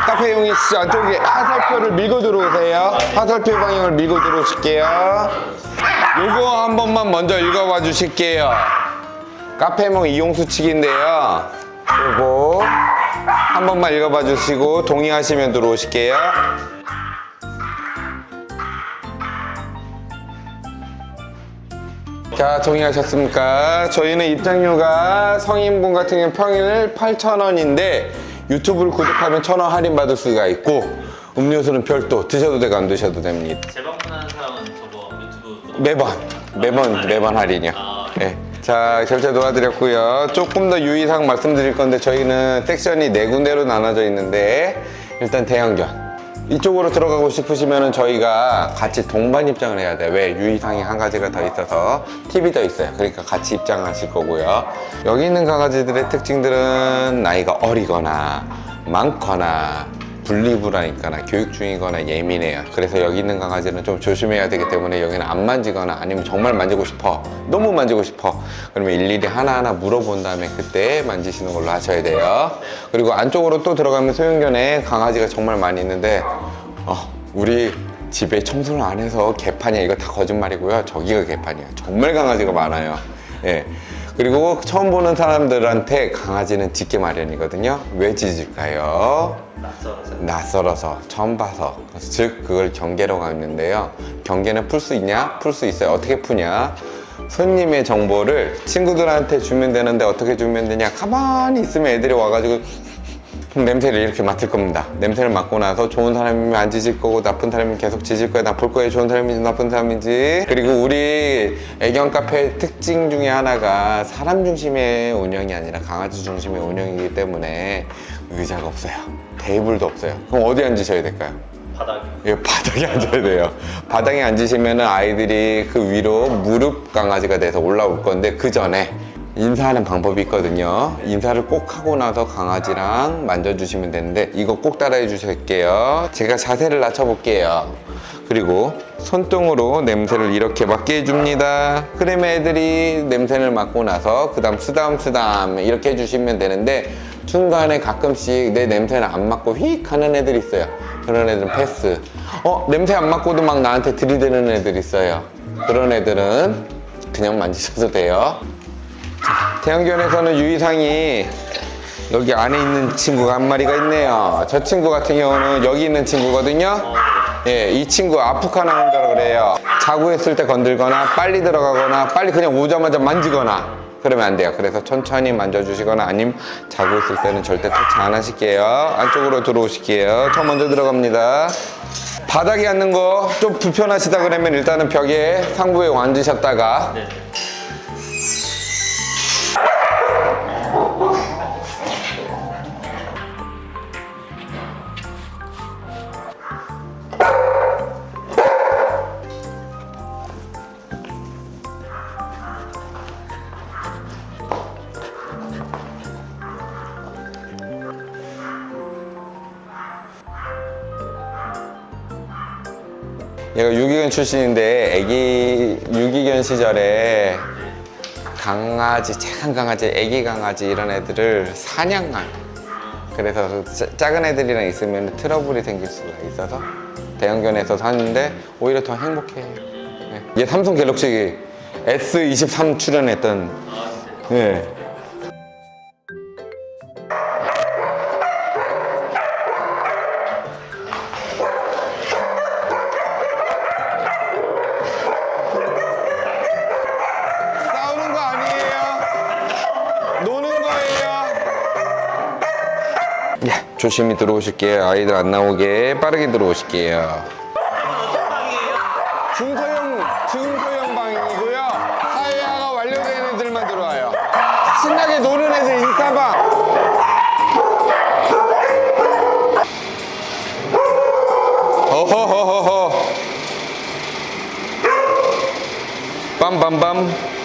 카페 이용해주시죠. 안쪽에 화살표를 밀고 들어오세요. 화살표 방향을 밀고 들어오실게요. 요거 한 번만 먼저 읽어봐 주실게요. 카페몽 이용수칙인데요. 요거 한 번만 읽어봐 주시고 동의하시면 들어오실게요. 자, 동의하셨습니까? 저희는 입장료가 성인분 같은 경우는 평일 8,000원인데 유튜브를 구독하면 1,000원 할인받을 수가 있고 음료수는 별도 드셔도 되고 안 드셔도 됩니다. 재방문하는 사람은 저거 유튜브 매번 할인이요. 네. 자, 결제 도와드렸고요. 조금 더 유의사항 말씀드릴 건데 저희는 섹션이 4군데로 나눠져 있는데 일단 대형견 이쪽으로 들어가고 싶으시면 저희가 같이 동반 입장을 해야 돼요. 왜? 유의사항이 한 가지가 더 있어서 TV도 있어요. 그러니까 같이 입장하실 거고요. 여기 있는 강아지들의 특징들은 나이가 어리거나 많거나 분리불안이거나 교육 중이거나 예민해요. 그래서 여기 있는 강아지는 좀 조심해야 되기 때문에 여기는 안 만지거나 아니면 정말 만지고 싶어, 너무 만지고 싶어, 그러면 일일이 하나하나 물어본 다음에 그때 만지시는 걸로 하셔야 돼요. 그리고 안쪽으로 또 들어가면 소형견에 강아지가 정말 많이 있는데 우리 집에 청소를 안 해서 개판이야, 이거 다 거짓말이고요. 저기가 개판이야. 정말 강아지가 많아요. 예. 그리고 처음 보는 사람들한테 강아지는 짖게 마련이거든요. 왜 짖을까요? 낯설어서 처음 봐서. 즉 그걸 경계라고 하는데요. 경계는 풀 수 있냐? 풀 수 있어요. 어떻게 푸냐? 손님의 정보를 친구들한테 주면 되는데 어떻게 주면 되냐? 가만히 있으면 애들이 와가지고 냄새를 이렇게 맡을 겁니다. 냄새를 맡고 나서 좋은 사람이면 안 짖을 거고 나쁜 사람이면 계속 짖을 거야. 나 볼 거야. 좋은 사람인지 나쁜 사람인지. 그리고 우리 애견 카페의 특징 중에 하나가 사람 중심의 운영이 아니라 강아지 중심의 운영이기 때문에 의자가 없어요. 테이블도 없어요. 그럼 어디 앉으셔야 될까요? 바닥에. 예, 바닥에 앉아야 돼요. 바닥에 앉으시면 아이들이 그 위로 무릎 강아지가 돼서 올라올 건데 그 전에 인사하는 방법이 있거든요. 인사를 꼭 하고 나서 강아지랑 만져주시면 되는데 이거 꼭 따라해 주실게요. 제가 자세를 낮춰볼게요. 그리고 손등으로 냄새를 이렇게 맡게 해줍니다. 그러면 애들이 냄새를 맡고 나서 그 다음 쓰담쓰담 이렇게 해주시면 되는데 중간에 가끔씩 내 냄새를 안 맡고 휙 하는 애들이 있어요. 그런 애들은 패스. 냄새 안 맡고도 막 나한테 들이대는 애들 있어요. 그런 애들은 그냥 만지셔도 돼요. 대형견에서는 유의사항이 여기 안에 있는 친구가 한 마리가 있네요. 저 친구 같은 경우는 여기 있는 친구거든요. 예, 이 친구 아프카나운더라 그래요. 자고 있을 때 건들거나 빨리 들어가거나 빨리 그냥 오자마자 만지거나 그러면 안 돼요. 그래서 천천히 만져주시거나 아니면 자고 있을 때는 절대 터치 안 하실게요. 안쪽으로 들어오실게요. 저 먼저 들어갑니다. 바닥에 앉는 거 좀 불편하시다 그러면 일단은 벽에 상부에 앉으셨다가 네. 얘가 유기견 출신인데 유기견 시절에 강아지, 착한 강아지, 애기 강아지 이런 애들을 사냥한, 그래서 작은 애들이랑 있으면 트러블이 생길 수가 있어서 대형견에서 사는데 오히려 더 행복해요. 네. 얘 삼성 갤럭시 S23 출연했던 네. 싸우는 거 아니에요. 노는 거예요. 조심히 들어오실게요. 아이들 안 나오게 빠르게 들어오실게요. 중소형 방이고요. 사회화가 완료된 애들만 들어와요. 신나게 노는 애들 인싸방. 어허허허허. 빰빰빰.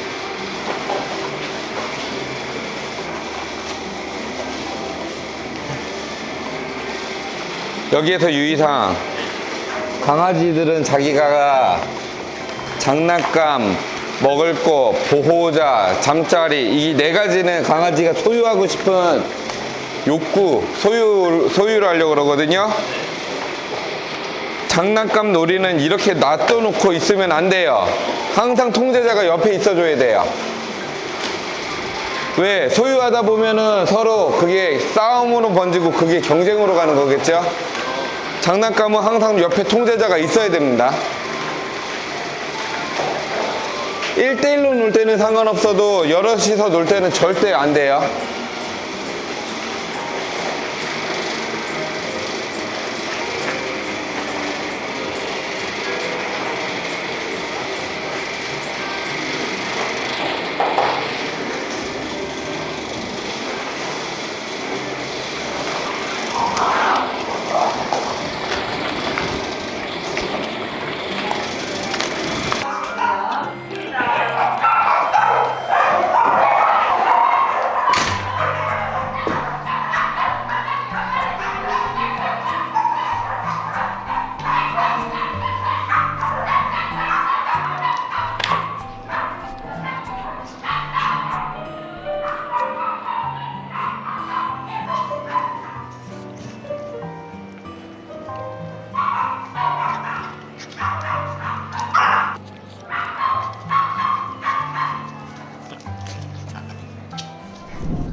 여기에서 유의사항, 강아지들은 자기가 장난감, 먹을 거, 보호자, 잠자리 이 네 가지는 강아지가 소유하고 싶은 욕구, 소유를 하려고 그러거든요. 장난감 놀이는 이렇게 놔둬놓고 있으면 안 돼요. 항상 통제자가 옆에 있어줘야 돼요. 왜? 소유하다 보면은 서로 그게 싸움으로 번지고 그게 경쟁으로 가는 거겠죠? 장난감은 항상 옆에 통제자가 있어야 됩니다. 1대1로 놀 때는 상관없어도 여럿이서 놀 때는 절대 안 돼요.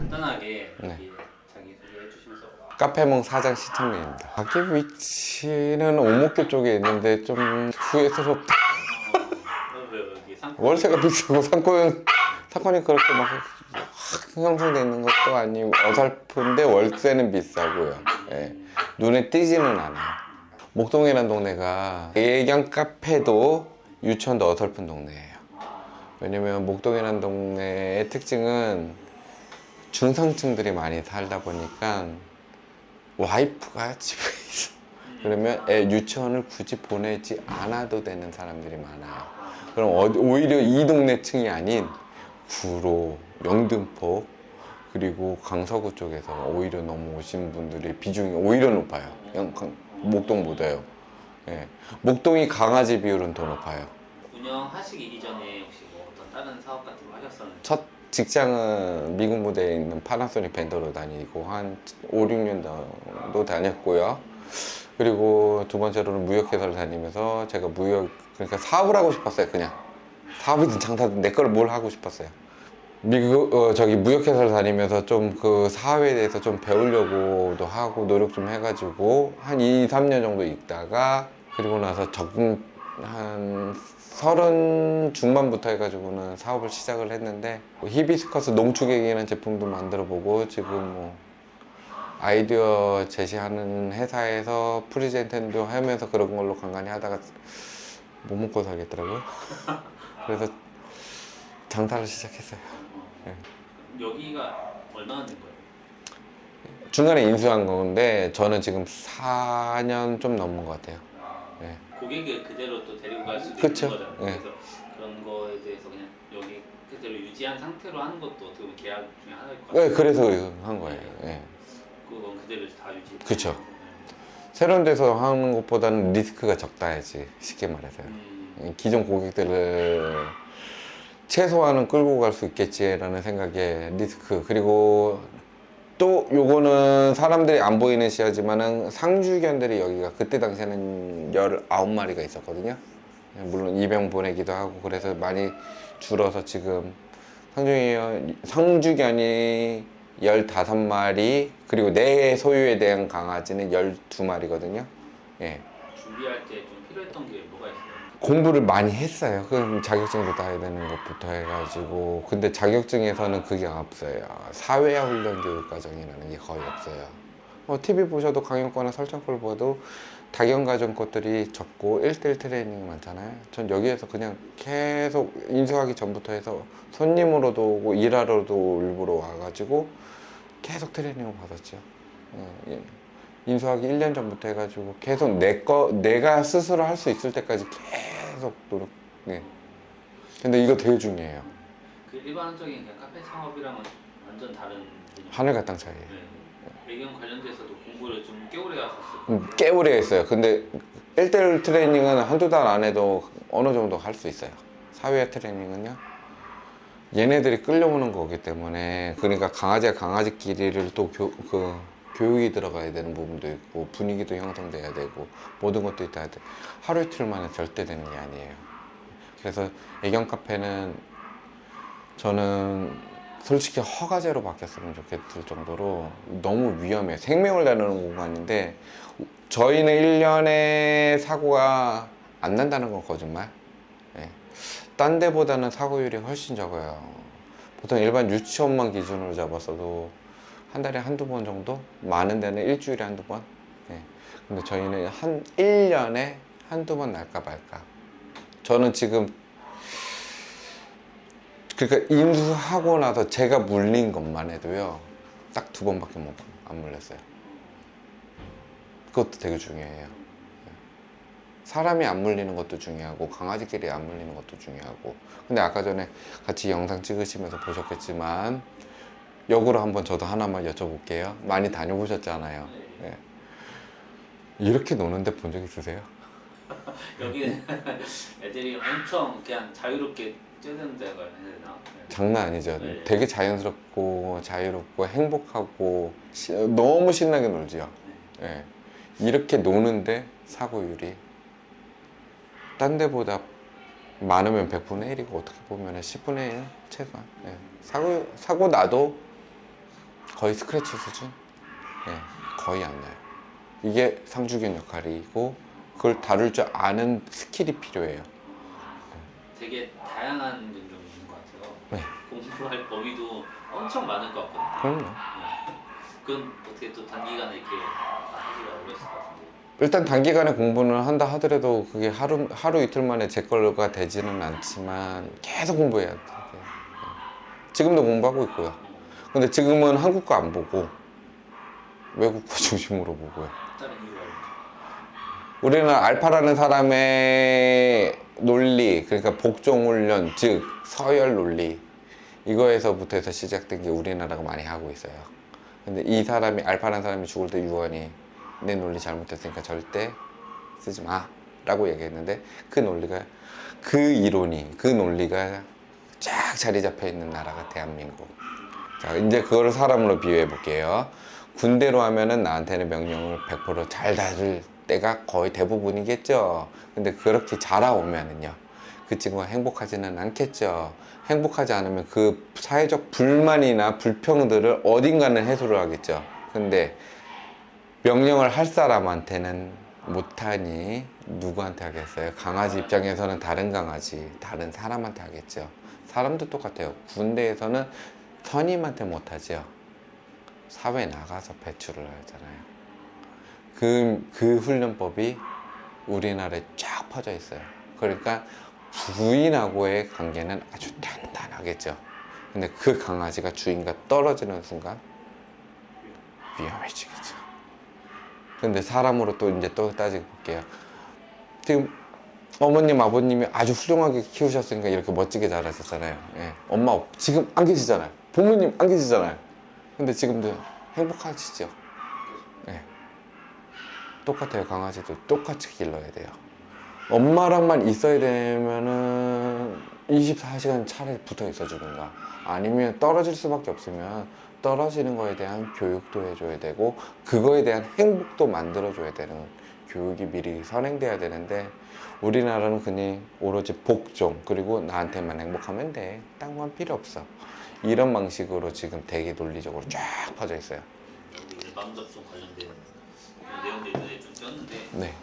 간단하게 여기 자기 소개해 주시면서 카페몽 사장 시청민입니다. 가게 위치는 오목교 쪽에 있는데 좀 후회스럽다. 왜 여기 상권 월세가 비싸고 상권이 그렇게 막 형성되어 있는 것도 아니고 어설픈데 월세는 비싸고요. 예. 눈에 띄지는 않아요. 목동이라는 동네가 예경 카페도 유치원도 어설픈 동네예요. 왜냐면 목동이라는 동네의 특징은 중상층들이 많이 살다 보니까 와이프가 집에 있어. 그러면 애 유치원을 굳이 보내지 않아도 되는 사람들이 많아요. 그럼 오히려 이 동네층이 아닌 구로, 영등포 그리고 강서구 쪽에서 오히려 넘어오신 분들의 비중이 오히려 높아요. 목동보다요. 예. 목동이 강아지 비율은 더 높아요. 운영하시기 이전에 혹시 뭐 어떤 다른 사업 같은 거 하셨었는지? 첫 직장은 미군 부대에 있는 파나소닉 벤더로 다니고 한 5, 6년 정도 다녔고요. 그리고 두 번째로는 무역회사를 다니면서 제가 그러니까 사업을 하고 싶었어요. 그냥 사업이든 장사든 내 걸 뭘 하고 싶었어요. 무역회사를 다니면서 좀 그 사업에 대해서 좀 배우려고도 하고 노력 좀 해가지고 한 2, 3년 정도 있다가 그리고 나서 한 30 중반부터 해가지고는 사업을 시작을 했는데 히비스커스 농축액이라는 제품도 만들어 보고 지금 뭐 아이디어 제시하는 회사에서 프리젠텐도 하면서 그런 걸로 간간히 하다가 못 먹고 살겠더라고요. 그래서 장사를 시작했어요. 네. 여기가 얼마나 된 거예요? 중간에 인수한 건데 저는 지금 4년 좀 넘은 것 같아요. 네. 고객을 그대로 또 데리고 갈 수도 그쵸. 있는 거잖아요. 네. 그래서 그런 거에 대해서 그냥 여기 그대로 유지한 상태로 하는 것도 어떻게 보면 계약 중에 하나일 것 같아요. 네, 그래서 이거 한 거예요. 네. 그건 그대로 다 유지. 그쵸. 새로운 데서 하는 것보다는 리스크가 적다야지, 쉽게 말해서요. 기존 고객들을 최소한은 끌고 갈 수 있겠지라는 생각에 리스크. 그리고 또 요거는 사람들이 안 보이는 시야지만은 상주견들이 여기가 그때 당시에는 19마리가 있었거든요. 물론 입양 보내기도 하고 그래서 많이 줄어서 지금 상주견이 15마리 그리고 내 소유에 대한 강아지는 12마리거든요. 예. 준비할 때 좀 필요했던 게 뭐가 있어요? 공부를 많이 했어요. 그럼 자격증도 따야 되는 것부터 해가지고. 근데 자격증에서는 그게 없어요. 사회화 훈련 교육 과정이라는 게 거의 없어요. TV 보셔도 강연과나 설정표를 봐도 다견 가정 것들이 적고 1대1 트레이닝이 많잖아요. 전 여기에서 그냥 계속 인수하기 전부터 해서 손님으로도 오고 일하러도 일부러 와가지고 계속 트레이닝을 받았죠. 예. 인수하기 1년 전부터 해가지고 계속 내가 스스로 할 수 있을 때까지 계속 노력. 네. 근데 이거 되게 중요해요. 그 일반적인 그냥 카페 창업이랑은 완전 다른 개념. 하늘과 땅 차이예요. 네. 배경 관련돼서도 공부를 좀 꽤 오래 하셨어요. 꽤 오래 했어요. 근데 1대1 트레이닝은 한두 달 안에도 어느 정도 할 수 있어요. 사회 트레이닝은요. 얘네들이 끌려오는 거기 때문에, 그러니까 강아지가 강아지끼리를 또 교육이 들어가야 되는 부분도 있고, 분위기도 형성돼야 되고, 모든 것도 있어야 돼. 하루 이틀 만에 절대 되는 게 아니에요. 그래서 애견 카페는 저는 솔직히 허가제로 바뀌었으면 좋겠을 정도로 너무 위험해요. 생명을 다루는 공간인데, 저희는 1년에 사고가 안 난다는 건 거짓말. 예. 딴 데보다는 사고율이 훨씬 적어요. 보통 일반 유치원만 기준으로 잡았어도 한 달에 한두 번 정도? 많은 데는 일주일에 한두 번? 예. 근데 저희는 한 1년에 한두 번 날까 말까. 저는 지금 그러니까 인수하고 나서 제가 물린 것만 해도요, 딱 2번밖에 안 물렸어요. 그것도 되게 중요해요. 사람이 안 물리는 것도 중요하고, 강아지끼리 안 물리는 것도 중요하고. 근데 아까 전에 같이 영상 찍으시면서 보셨겠지만, 역으로 한번 저도 하나만 여쭤볼게요. 많이 다녀보셨잖아요. 예. 이렇게 노는데 본 적 있으세요? 여기는 애들이 엄청 그냥 자유롭게 뛰는 데가 해야 되나? 장난 아니죠. 네. 되게 자연스럽고 자유롭고 행복하고 너무 신나게 놀지요. 예. 이렇게 노는데 사고율이 딴 데보다 많으면 100분의 1이고 어떻게 보면 10분의 1 최소한. 예. 사고 나도 거의 스크래치 수준? 예. 거의 안 나요. 이게 상주견 역할이고, 그걸 다룰 줄 아는 스킬이 필요해요. 되게 다양한 능력이 있는 것 같아요. 네. 공부할 범위도 엄청 많을 것 같거든요. 그럼요. 그건 어떻게 또 단기간에 이렇게 하기가 어려웠을 것 같은데. 일단 단기간에 공부를 한다 하더라도 그게 하루 이틀 만에 제 거가 되지는 않지만 계속 공부해야 돼요. 지금도 공부하고 있고요. 근데 지금은 한국 거 안 보고 외국 거 중심으로 보고요. 다른 이유가 우리는 알파라는 사람의 논리, 그러니까 복종훈련, 즉 서열 논리, 이거에서부터 해서 시작된 게 우리나라가 많이 하고 있어요. 근데 이 사람이, 알파라는 사람이 죽을 때 유언이 내 논리 잘못됐으니까 절대 쓰지 마 라고 얘기했는데, 그 논리가, 그 이론이, 그 논리가 쫙 자리 잡혀 있는 나라가 대한민국. 자, 이제 그거를 사람으로 비유해 볼게요. 군대로 하면은 나한테는 명령을 100%잘 다룰 때가 거의 대부분이겠죠. 근데 그렇게 자라오면은요, 그 친구가 행복하지는 않겠죠. 행복하지 않으면 그 사회적 불만이나 불평들을 어딘가는 해소를 하겠죠. 근데 명령을 할 사람한테는 못하니 누구한테 하겠어요? 강아지 입장에서는 다른 강아지, 다른 사람한테 하겠죠. 사람도 똑같아요. 군대에서는 선임한테 못하죠. 사회에 나가서 배출을 하잖아요. 그 훈련법이 우리나라에 쫙 퍼져 있어요. 그러니까 주인하고의 관계는 아주 단단하겠죠. 근데 그 강아지가 주인과 떨어지는 순간 위험해지겠죠. 근데 사람으로 또 이제 또 따지고 볼게요. 지금 어머님, 아버님이 아주 훌륭하게 키우셨으니까 이렇게 멋지게 자라셨잖아요. 예. 엄마 지금 안 계시잖아요. 부모님 안 계시잖아요. 근데 지금도 행복하시죠? 예. 똑같아요. 강아지도 똑같이 길러야 돼요. 엄마랑만 있어야 되면은 24시간 차라리 붙어 있어 주든가, 아니면 떨어질 수밖에 없으면 떨어지는 거에 대한 교육도 해줘야 되고, 그거에 대한 행복도 만들어줘야 되는 교육이 미리 선행돼야 되는데, 우리나라는 그냥 오로지 복종, 그리고 나한테만 행복하면 돼, 딴 건 필요 없어, 이런 방식으로 지금 되게 논리적으로 쫙 퍼져 있어요. 여기 마음 접종 관련된 내용들이 눈에 좀 띄었는데. 네.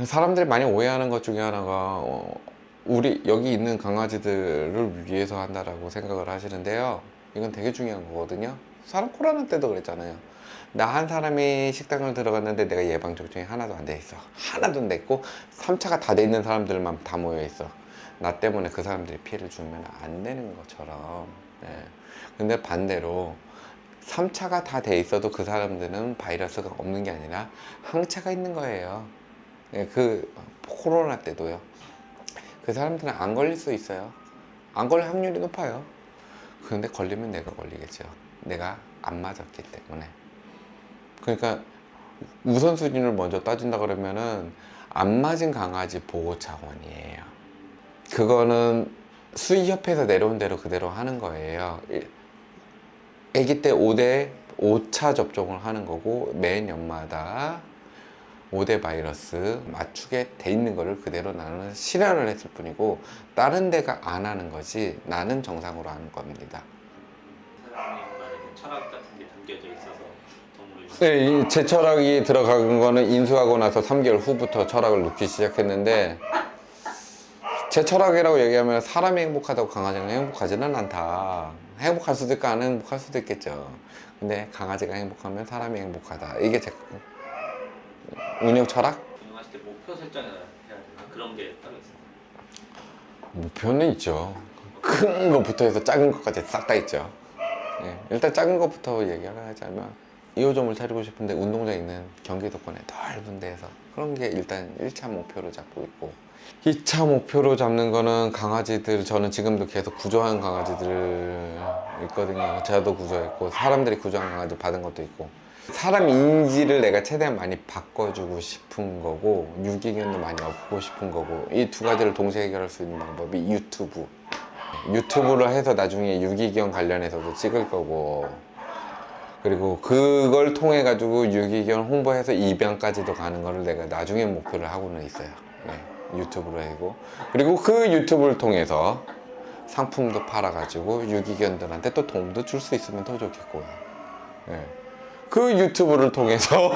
사람들이 많이 오해하는 것 중에 하나가 우리 여기 있는 강아지들을 위해서 한다라고 생각을 하시는데요. 이건 되게 중요한 거거든요. 사람 코로나 때도 그랬잖아요. 나 한 사람이 식당을 들어갔는데 내가 예방접종이 하나도 안 돼 있어. 하나도 안 돼 있고 3차가 다 돼 있는 사람들만 다 모여 있어. 나 때문에 그 사람들이 피해를 주면 안 되는 것처럼. 예. 근데 반대로 3차가 다 돼 있어도 그 사람들은 바이러스가 없는 게 아니라 항체가 있는 거예요. 예, 그 코로나 때도요. 그 사람들은 안 걸릴 수 있어요. 안 걸릴 확률이 높아요. 그런데 걸리면 내가 걸리겠죠. 내가 안 맞았기 때문에. 그러니까 우선순위를 먼저 따진다 그러면은 안 맞은 강아지 보호 차원이에요. 그거는 수의협회에서 내려온 대로 그대로 하는 거예요. 아기 때 5차 접종을 하는 거고 매 년마다 5대 바이러스 맞추게 돼 있는 거를 그대로 나는 실현을 했을 뿐이고 다른 데가 안 하는 거지 나는 정상으로 하는 겁니다. 사장님 만약에 철학 같은 게 담겨져 있어서 동물을 네, 제 철학이 들어간 거는 인수하고 나서 3개월 후부터 철학을 넣기 시작했는데 제 철학이라고 얘기하면 사람이 행복하다고 강아지가 행복하지는 않다. 행복할 수도 있고 안 행복할 수도 있겠죠. 근데 강아지가 행복하면 사람이 행복하다. 이게 제 운영 철학? 운영하실 때 목표 설정을 해야 되나? 그런 게 따로 있어요. 목표는 있죠. 큰 것부터 해서 작은 것까지 싹 다 있죠. 예, 일단 작은 것부터 얘기를 하자면 2호점을 차리고 싶은데 운동장 있는 경기도권에 넓은 데에서 그런 게 일단 1차 목표로 잡고 있고 2차 목표로 잡는 거는 강아지들 저는 지금도 계속 구조한 강아지들 있거든요. 저도 구조했고 사람들이 구조한 강아지 받은 것도 있고 사람 인지를 내가 최대한 많이 바꿔주고 싶은 거고 유기견도 많이 얻고 싶은 거고 이 두 가지를 동시에 해결할 수 있는 방법이 유튜브를 해서 나중에 유기견 관련해서도 찍을 거고 그리고 그걸 통해 가지고 유기견 홍보해서 입양까지도 가는 거를 내가 나중에 목표를 하고는 있어요. 네, 유튜브로 하고 그리고 그 유튜브를 통해서 상품도 팔아 가지고 유기견들한테 또 도움도 줄 수 있으면 더 좋겠고요. 네. 그 유튜브를 통해서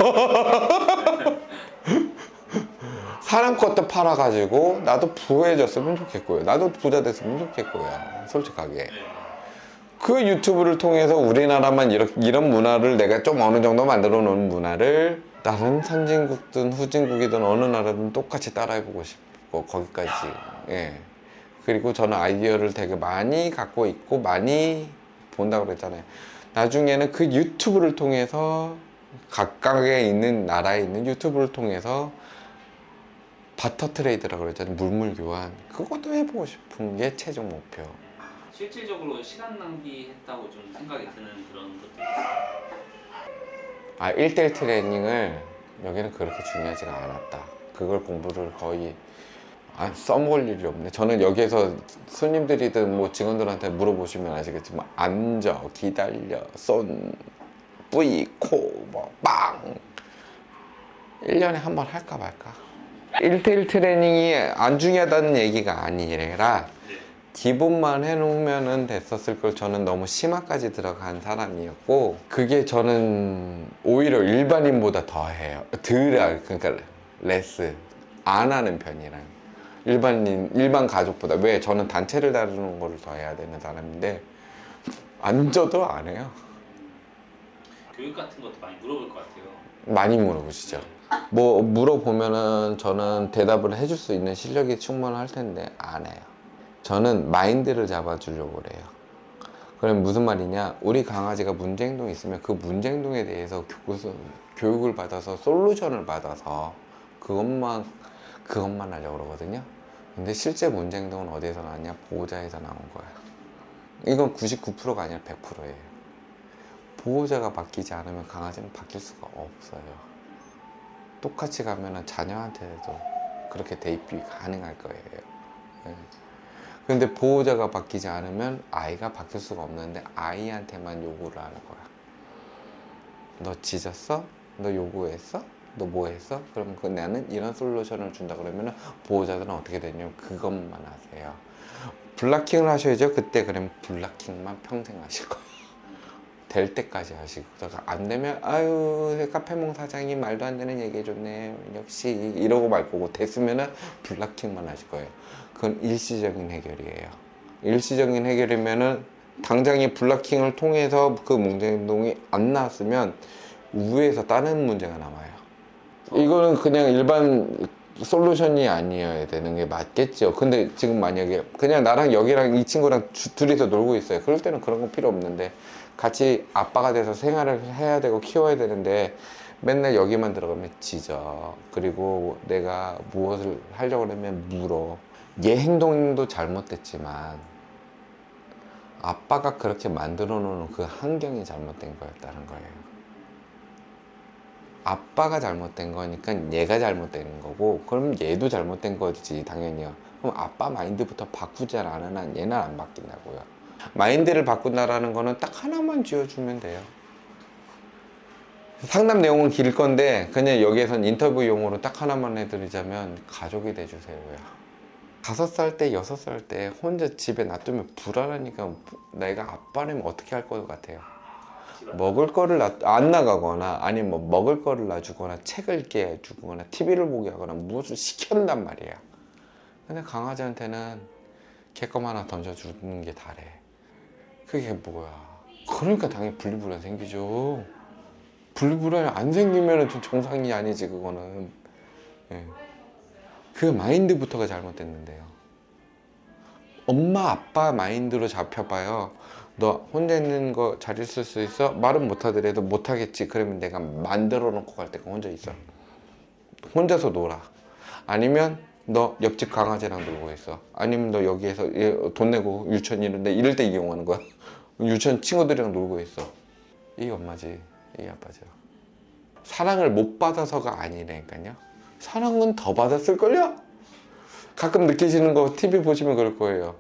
사람 것도 팔아가지고 나도 부해졌으면 좋겠고요. 나도 부자 됐으면 좋겠고요. 솔직하게. 그 유튜브를 통해서 우리나라만 이런 문화를 내가 좀 어느 정도 만들어 놓은 문화를 다른 선진국든 후진국이든 어느 나라든 똑같이 따라해보고 싶고 거기까지. 예. 그리고 저는 아이디어를 되게 많이 갖고 있고 많이 본다고 그랬잖아요. 나중에는 그 유튜브를 통해서 각각에 있는 나라에 있는 유튜브를 통해서 바터 트레이드라고 그랬잖아요. 물물 교환. 그것도 해보고 싶은 게 최종 목표. 실질적으로 시간 낭비했다고 좀 생각이 드는 그런 것도 있어요. 1대1 트레이닝을 여기는 그렇게 중요하지가 않았다. 그걸 공부를 거의 써먹을 일이 없네. 저는 여기에서 손님들이든 뭐 직원들한테 물어보시면 아시겠지만 앉아, 기다려, 손, 뿌이, 코, 뭐 빵 1년에 한 번 할까 말까. 1대1 트레이닝이 안 중요하다는 얘기가 아니라 기본만 해놓으면 됐었을 걸 저는 너무 심화까지 들어간 사람이었고 그게 저는 오히려 일반인보다 더 해요. 그러니까 레스 안 하는 편이랑 일반 가족보다. 왜? 저는 단체를 다루는 거를 더 해야 되는 사람인데 앉아도 안 해요. 교육 같은 것도 많이 물어볼 것 같아요. 많이 물어보시죠. 뭐 물어보면은 저는 대답을 해줄 수 있는 실력이 충분할 텐데 안 해요. 저는 마인드를 잡아주려고 그래요. 그럼 무슨 말이냐? 우리 강아지가 문제 행동이 있으면 그 문제 행동에 대해서 교육을 받아서 솔루션을 받아서 그것만 하려고 그러거든요. 근데 실제 문제 행동은 어디에서 나왔냐? 보호자에서 나온 거야. 이건 99%가 아니라 100%예요. 보호자가 바뀌지 않으면 강아지는 바뀔 수가 없어요. 똑같이 가면은 자녀한테도 그렇게 대입이 가능할 거예요. 네. 근데 보호자가 바뀌지 않으면 아이가 바뀔 수가 없는데 아이한테만 요구를 하는 거야. 너 짖었어? 너 요구했어? 너 뭐 했어? 그럼 나는 이런 솔루션을 준다 그러면 보호자들은 어떻게 되냐면 그것만 하세요. 블락킹을 하셔야죠. 그때 그러면 블락킹만 평생 하실 거예요. 될 때까지 하시고 안 되면 아유 카페몽 사장이 말도 안 되는 얘기 해줬네 역시 이러고 말 거고 됐으면은 블락킹만 하실 거예요. 그건 일시적인 해결이에요. 일시적인 해결이면은 당장에 블락킹을 통해서 그 문제 행동이 안 나왔으면 우에서 다른 문제가 남아요. 이거는 그냥 일반 솔루션이 아니어야 되는 게 맞겠죠. 근데 지금 만약에 그냥 나랑 여기랑 이 친구랑 둘이서 놀고 있어요. 그럴 때는 그런 거 필요 없는데 같이 아빠가 돼서 생활을 해야 되고 키워야 되는데 맨날 여기만 들어가면 짖어. 그리고 내가 무엇을 하려고 하면 물어. 얘 행동도 잘못됐지만 아빠가 그렇게 만들어 놓은 그 환경이 잘못된 거였다는 거예요. 아빠가 잘못된 거니까 얘가 잘못된 거고 그럼 얘도 잘못된 거지 당연히요. 그럼 아빠 마인드부터 바꾸지 않은 한 얘는 안 바뀐다고요. 마인드를 바꾼다라는 거는 딱 하나만 지어주면 돼요. 상담 내용은 길 건데 그냥 여기에선 인터뷰용으로 딱 하나만 해드리자면 가족이 돼주세요요. 5살 때, 6살 때 혼자 집에 놔두면 불안하니까 내가 아빠라면 어떻게 할 것 같아요? 먹을 거를 안 나가거나 아니면 뭐 먹을 거를 놔주거나 책을 깨주거나 TV를 보게 하거나 무엇을 시킨단 말이야. 근데 강아지한테는 개껌 하나 던져주는 게 다래. 그게 뭐야? 그러니까 당연히 분리불안 생기죠. 분리불안이 안 생기면 좀 정상이 아니지 그거는. 예. 그 마인드부터가 잘못됐는데요. 엄마 아빠 마인드로 잡혀봐요. 너 혼자 있는 거 잘 있을 수 있어? 말은 못하더라도 못하겠지. 그러면 내가 만들어 놓고 갈 때가 혼자 있어. 혼자서 놀아. 아니면 너 옆집 강아지랑 놀고 있어. 아니면 너 여기에서 돈 내고 유치원 이럴 때 이용하는 거야. 유치원 친구들이랑 놀고 있어. 이게 엄마지, 이게 아빠죠. 사랑을 못 받아서가 아니라니까요. 사랑은 더 받았을걸요? 가끔 느끼시는 거 TV 보시면 그럴 거예요.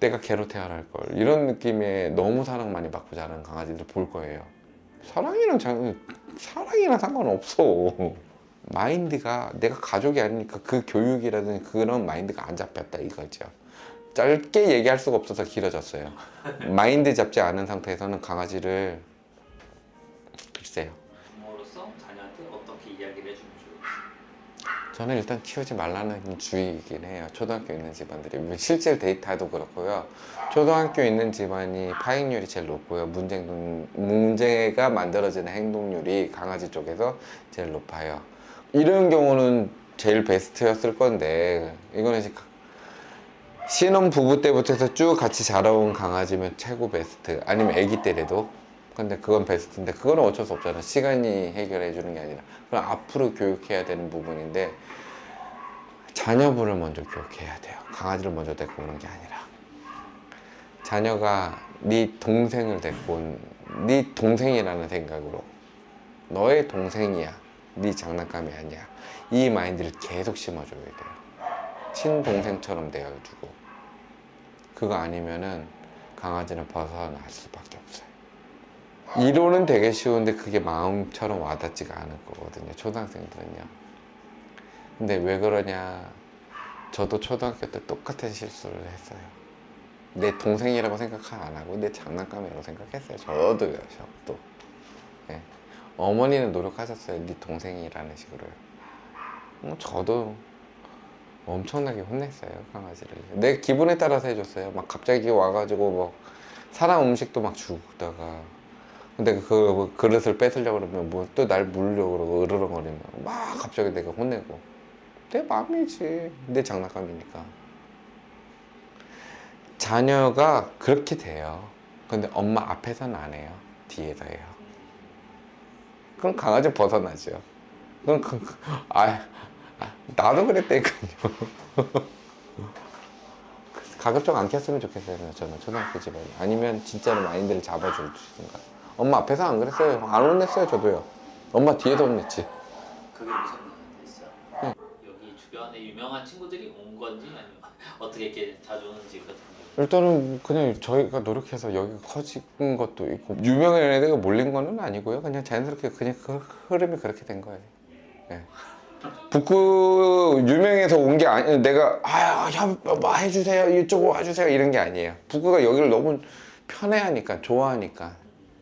내가 개로 태어날 걸. 이런 느낌의 너무 사랑 많이 받고 자라는 강아지들 볼 거예요. 사랑이랑 상관없어. 마인드가 내가 가족이 아니니까 그 교육이라든지 그런 마인드가 안 잡혔다 이거죠. 짧게 얘기할 수가 없어서 길어졌어요. 마인드 잡지 않은 상태에서는 강아지를 글쎄요. 부모로서 자녀한테 어떻게 이야기를 해주면 좋을지. 저는 일단 키우지 말라는 주의이긴 해요. 초등학교 있는 집안들이. 실제 데이터도 그렇고요. 초등학교 있는 집안이 파행률이 제일 높고요. 문제가 만들어지는 행동률이 강아지 쪽에서 제일 높아요. 이런 경우는 제일 베스트였을 건데 이거는 신혼 부부 때부터 해서 쭉 같이 자라온 강아지면 최고 베스트. 아니면 아기 때라도. 근데 그건 베스트인데 그거는 어쩔 수 없잖아. 시간이 해결해 주는 게 아니라 그럼 앞으로 교육해야 되는 부분인데 자녀분을 먼저 교육해야 돼요. 강아지를 먼저 데리고 오는 게 아니라 자녀가 네 동생을 데리고 네 동생이라는 생각으로 너의 동생이야. 네 장난감이 아니야. 이 마인드를 계속 심어줘야 돼요. 친동생처럼 대해주고 그거 아니면은 강아지는 벗어날 수밖에 없어요. 이론은 되게 쉬운데 그게 마음처럼 와닿지가 않을 거거든요. 초등학생들은요. 근데 왜 그러냐. 저도 초등학교 때 똑같은 실수를 했어요. 내 동생이라고 생각 안 하고 내 장난감이라고 생각했어요. 저도요. 저도. 네. 어머니는 노력하셨어요. 네 동생이라는 식으로요. 저도 엄청나게 혼냈어요. 강아지를. 내 기분에 따라서 해줬어요. 막 갑자기 와가지고 뭐 사람 음식도 막 주다가 근데 그 그릇을 뺏으려고 그러면 뭐 또 날 물으려고 그러고 으르렁거리면 막 갑자기 내가 혼내고 내 맘이지. 내 장난감이니까. 자녀가 그렇게 돼요. 근데 엄마 앞에서는 안 해요. 뒤에서 해요. 그럼 강아지 벗어나죠. 그럼 나도 그랬다니까요. 가급적 안 켰으면 좋겠어요. 저는 초등학교 집에 아니면 진짜로 마인드를 잡아주든가. 엄마 앞에서 안 그랬어요. 안 혼냈어요. 저도요. 엄마 뒤에서 혼냈지. 그게 무슨 뜻이죠? 여기 주변에 유명한 친구들이 온 건지 아니면 어떻게 이렇게 자주 오는지 같은 거. 일단은 그냥 저희가 노력해서 여기가 커진 것도 있고 유명한 애들가 몰린 거는 아니고요. 그냥 자연스럽게 그냥 그 흐름이 그렇게 된 거예요. 네. 북구 유명해서 온 게 아니 내가 뭐 해주세요 이쪽으로 와주세요 이런 게 아니에요. 북구가 여기를 너무 편해하니까 좋아하니까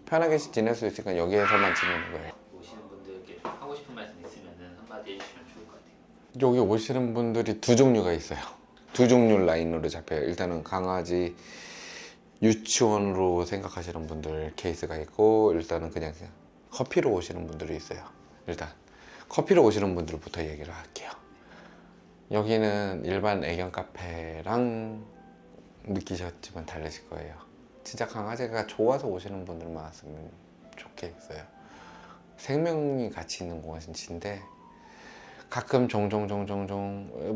편하게 지낼 수 있으니까 여기에서만 지내는 거예요. 오시는 분들께 좀 하고 싶은 말씀 있으면 한마디 해주시면 좋을 것 같아요. 여기 오시는 분들이 두 종류가 있어요. 두 종류 라인으로 잡혀요. 일단은 강아지 유치원으로 생각하시는 분들 케이스가 있고 일단은 그냥 커피로 오시는 분들이 있어요. 일단 커피로 오시는 분들부터 얘기를 할게요. 여기는 일반 애견 카페랑 느끼셨지만 다르실 거예요. 진짜 강아지가 좋아서 오시는 분들 많았으면 좋겠어요. 생명이 같이 있는 곳인데 가끔 종종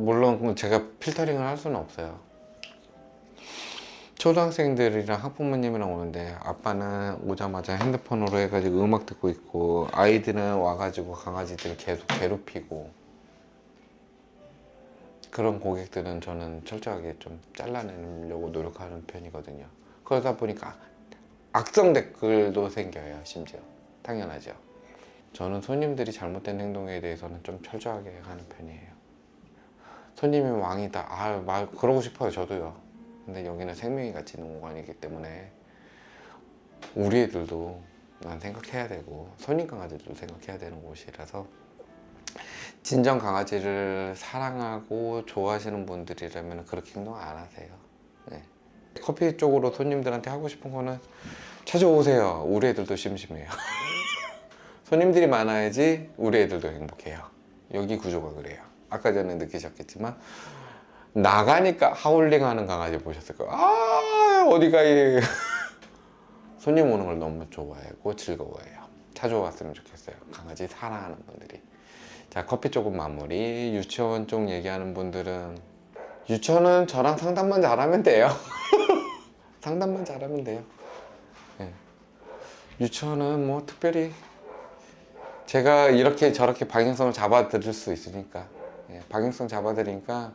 물론 제가 필터링을 할 수는 없어요. 초등학생들이랑 학부모님이랑 오는데 아빠는 오자마자 핸드폰으로 해가지고 음악 듣고 있고 아이들은 와가지고 강아지들 계속 괴롭히고 그런 고객들은 저는 철저하게 좀 잘라내려고 노력하는 편이거든요. 그러다 보니까 악성 댓글도 생겨요. 심지어 당연하죠. 저는 손님들이 잘못된 행동에 대해서는 좀 철저하게 하는 편이에요. 손님이 왕이다. 말 그러고 싶어요. 저도요. 근데 여기는 생명이 갇히는 공간이기 때문에 우리 애들도 난 생각해야 되고 손님 강아지들도 생각해야 되는 곳이라서 진정 강아지를 사랑하고 좋아하시는 분들이라면 그렇게 행동 안 하세요. 네. 커피 쪽으로 손님들한테 하고 싶은 거는 찾아오세요. 우리 애들도 심심해요. 손님들이 많아야지 우리 애들도 행복해요. 여기 구조가 그래요. 아까 전에 느끼셨겠지만 나가니까 하울링 하는 강아지 보셨을 거예요. 어디가 이 손님 오는 걸 너무 좋아하고 즐거워해요. 찾아왔으면 좋겠어요. 강아지 사랑하는 분들이. 자, 커피 쪽은 마무리. 유치원 쪽 얘기하는 분들은 유치원은 저랑 상담만 잘하면 돼요. 상담만 잘하면 돼요. 네. 유치원은 뭐 특별히 제가 이렇게 저렇게 방향성을 잡아드릴 수 있으니까 방향성 잡아드리니까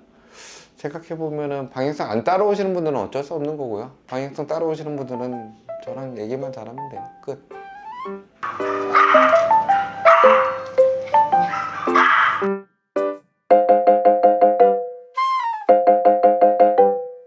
생각해보면은 방향성 안 따라오시는 분들은 어쩔 수 없는 거고요. 방향성 따라오시는 분들은 저랑 얘기만 잘하면 돼요. 끝.